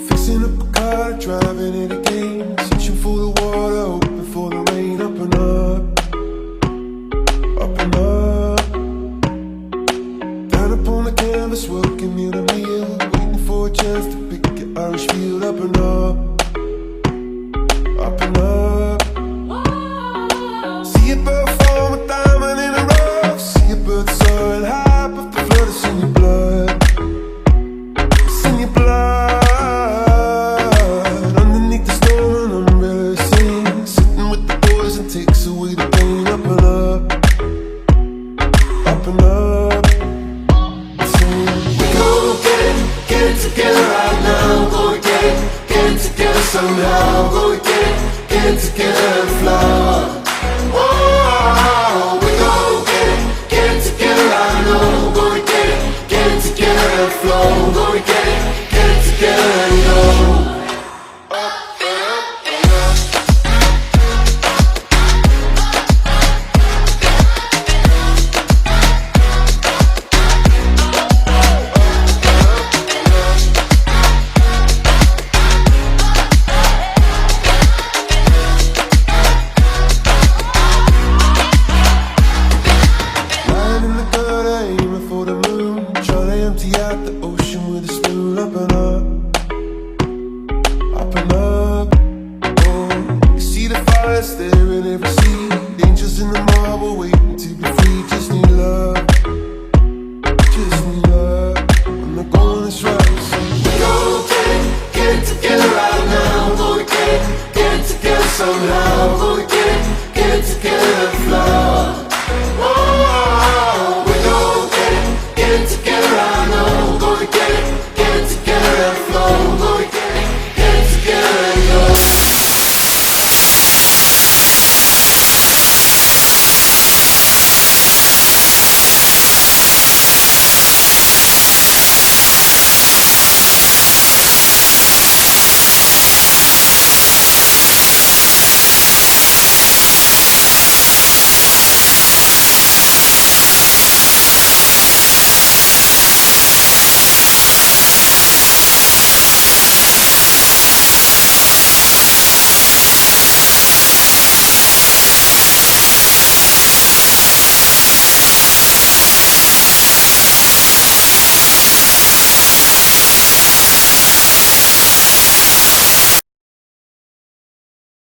Fixing up a car, driving it again, searching for the water, hoping for the rain. Up and up, up and up. Down upon the canvas, working meal to meal, waiting for a chance to pick your Irish field. Up and up, up and up. See a bird form a diamond in a rough. See a bird soaring high above the flood. It's in your blood, it's in your blood. Underneath the storm, an umbrella sings, sitting with the boys and takes away the pain. Up and up, up and up. Saying, we gon' get it together right now. Gonna get it together somehow. Gonna get it together and fly. Oh, we gon' get it together right now. Gonna get it together and flow. Gonna get it together and go. Lying in the gutter, aiming for the moon, trying to empty out the ocean with a spoon. Up and up, up and up. Oh, you see the fire staring every sea. Angels in the marble waiting to be free. Just need love, just need love. When the going is right, so we gon' get it together right now. Gonna get it together somehow.